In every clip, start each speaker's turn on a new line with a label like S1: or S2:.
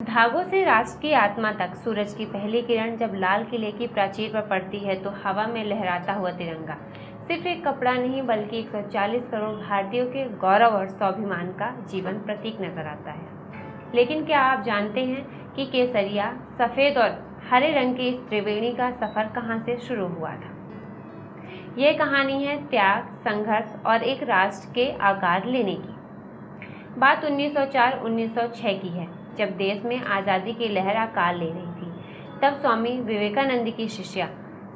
S1: धागों से राष्ट्र की आत्मा तक। सूरज की पहली किरण जब लाल किले की प्राचीर पर पड़ती है तो हवा में लहराता हुआ तिरंगा सिर्फ एक कपड़ा नहीं बल्कि 140 करोड़ भारतीयों के गौरव और स्वाभिमान का जीवन प्रतीक नजर आता है। लेकिन क्या आप जानते हैं कि केसरिया, सफेद और हरे रंग की इस त्रिवेणी का सफर कहां से शुरू हुआ था? यह कहानी है त्याग, संघर्ष और एक राष्ट्र के आकार लेने की। बात 1904-1906 की है, जब देश में आज़ादी की लहर आकार ले रही थी। तब स्वामी विवेकानंद की शिष्या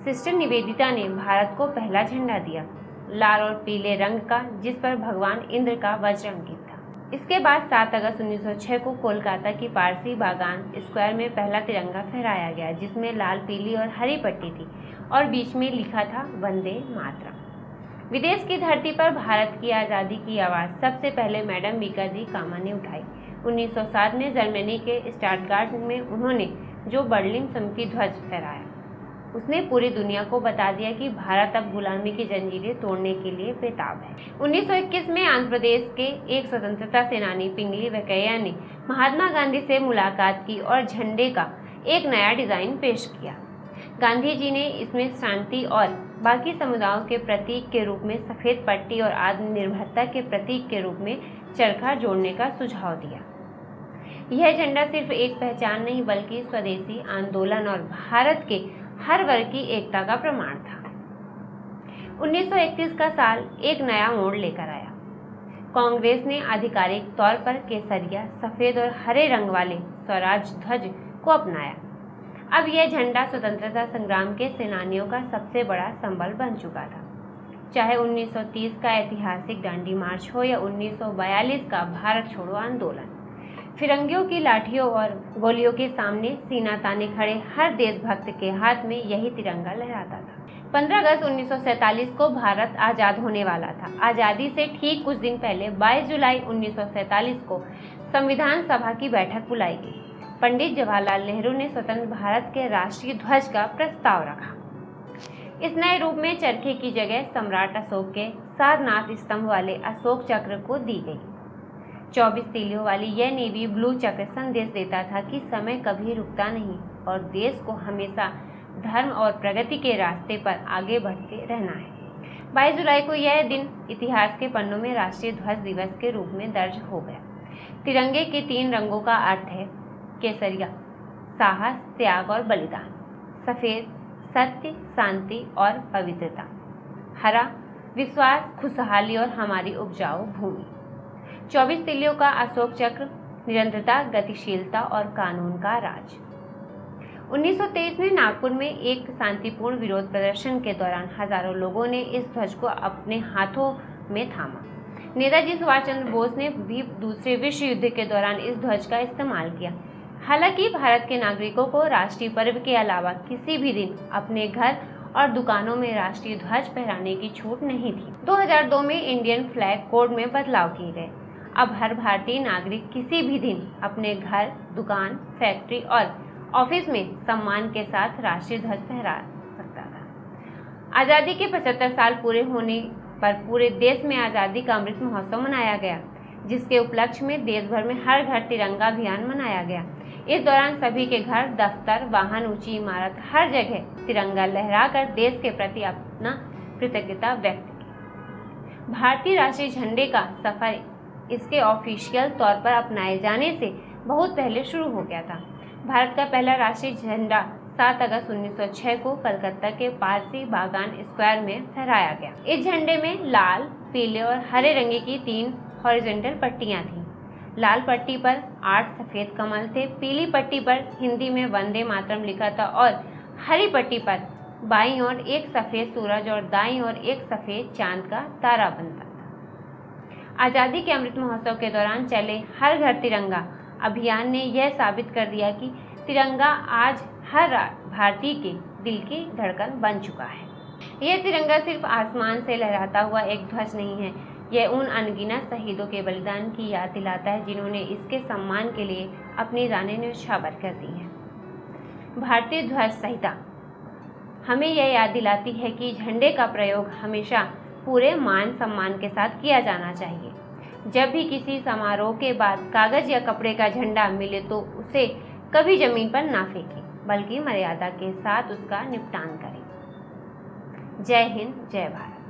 S1: सिस्टर निवेदिता ने भारत को पहला झंडा दिया, लाल और पीले रंग का, जिस पर भगवान इंद्र का वज्र अंकित था। इसके बाद 7 अगस्त 1906 को कोलकाता की पारसी बागान स्क्वायर में पहला तिरंगा फहराया गया, जिसमें लाल, पीली और हरी पट्टी थी और बीच में लिखा था वंदे मातरम। विदेश की धरती पर भारत की आज़ादी की आवाज़ सबसे पहले मैडम बीकाजी कामा ने उठाई। 1907 में जर्मनी के स्टटगार्ट में उन्होंने जो बर्लिन सम्मति ध्वज फहराया, उसने पूरी दुनिया को बता दिया कि भारत अब गुलामी की जंजीरें तोड़ने के लिए बेताब है। 1921 में आंध्र प्रदेश के एक स्वतंत्रता सेनानी पिंगली वेंकैया ने महात्मा गांधी से मुलाकात की और झंडे का एक नया डिजाइन पेश किया। गांधी जी ने इसमें शांति और बाकी समुदायों के प्रतीक के रूप में सफेद पट्टी और आत्मनिर्भरता के प्रतीक के रूप में चरखा जोड़ने का सुझाव दिया। यह झंडा सिर्फ एक पहचान नहीं बल्कि स्वदेशी आंदोलन और भारत के हर वर्ग की एकता का प्रमाण था। 1931 का साल एक नया मोड़ लेकर आया। कांग्रेस ने आधिकारिक तौर पर केसरिया, सफेद और हरे रंग वाले स्वराज ध्वज को अपनाया। अब यह झंडा स्वतंत्रता संग्राम के सेनानियों का सबसे बड़ा संबल बन चुका था। चाहे 1930 का ऐतिहासिक दांडी मार्च हो या 1942 का भारत छोड़ो आंदोलन, फिरंगियों की लाठियों और गोलियों के सामने सीना ताने खड़े हर देशभक्त के हाथ में यही तिरंगा लहराता था। 15 अगस्त 1947 को भारत आज़ाद होने वाला था। आज़ादी से ठीक कुछ दिन पहले 22 जुलाई 1947 को संविधान सभा की बैठक बुलाई गई। पंडित जवाहरलाल नेहरू ने स्वतंत्र भारत के राष्ट्रीय ध्वज का प्रस्ताव रखा। इस नए रूप में चरखे की जगह सम्राट अशोक के सारनाथ स्तंभ वाले अशोक चक्र को दी गई। 24 तीलियों वाली यह नेवी ब्लू चक्र संदेश देता था कि समय कभी रुकता नहीं और देश को हमेशा धर्म और प्रगति के रास्ते पर आगे बढ़ते रहना है। 22 जुलाई को यह दिन इतिहास के पन्नों में राष्ट्रीय ध्वज दिवस के रूप में दर्ज हो गया। तिरंगे के 3 रंगों का अर्थ है केसरिया, साहस, त्याग और बलिदान; सफेद, सत्य, शांति और पवित्रता; हरा, विश्वास, खुशहाली और हमारी उपजाऊ भूमि; 24 तीलियों का अशोक चक्र, निरंतरता, गतिशीलता और कानून का राज। 1923 में नागपुर में एक शांतिपूर्ण विरोध प्रदर्शन के दौरान हजारों लोगों ने इस ध्वज को अपने हाथों में थामा। नेताजी सुभाष चंद्र बोस ने भी दूसरे विश्व युद्ध के दौरान इस ध्वज का इस्तेमाल किया। हालांकि भारत के नागरिकों को राष्ट्रीय पर्व के अलावा किसी भी दिन अपने घर और दुकानों में राष्ट्रीय ध्वज फहराने की छूट नहीं थी। 2002 में इंडियन फ्लैग कोड में बदलाव किए गए। अब हर भारतीय नागरिक किसी भी दिन अपने घर, दुकान, फैक्ट्री और ऑफिस में सम्मान के साथ राष्ट्रीय ध्वज फहरा सकता था। आज़ादी के 75 साल पूरे होने पर पूरे देश में आज़ादी का अमृत महोत्सव मनाया गया, जिसके उपलक्ष्य में देश भर में हर घर तिरंगा अभियान मनाया गया। इस दौरान सभी के घर, दफ्तर, वाहन, ऊंची इमारत, हर जगह तिरंगा लहराकर देश के प्रति अपना कृतज्ञता व्यक्त की। भारतीय राष्ट्रीय झंडे का सफर इसके ऑफिशियल तौर पर अपनाए जाने से बहुत पहले शुरू हो गया था। भारत का पहला राष्ट्रीय झंडा 7 अगस्त 1906 को कलकत्ता के पारसी बागान स्क्वायर में फहराया गया। इस झंडे में लाल, पीले और हरे रंग की 3 हॉरिजॉन्टल पट्टियां थीं। लाल पट्टी पर 8 सफेद कमल थे, पीली पट्टी पर हिंदी में वंदे मातरम लिखा था और हरी पट्टी पर बाईं ओर एक सफेद सूरज और दाईं ओर एक सफेद चांद का तारा बनता था। आज़ादी के अमृत महोत्सव के दौरान चले हर घर तिरंगा अभियान ने यह साबित कर दिया कि तिरंगा आज हर भारतीय के दिल की धड़कन बन चुका है। यह तिरंगा सिर्फ आसमान से लहराता हुआ एक ध्वज नहीं है, यह उन अनगिनत शहीदों के बलिदान की याद दिलाता है जिन्होंने इसके सम्मान के लिए अपनी जानें न्यौछावर कर दी हैं। भारतीय ध्वज संहिता हमें यह याद दिलाती है कि झंडे का प्रयोग हमेशा पूरे मान सम्मान के साथ किया जाना चाहिए। जब भी किसी समारोह के बाद कागज या कपड़े का झंडा मिले तो उसे कभी जमीन पर ना फेंकें, बल्कि मर्यादा के साथ उसका निपटान करें। जय हिंद, जय भारत।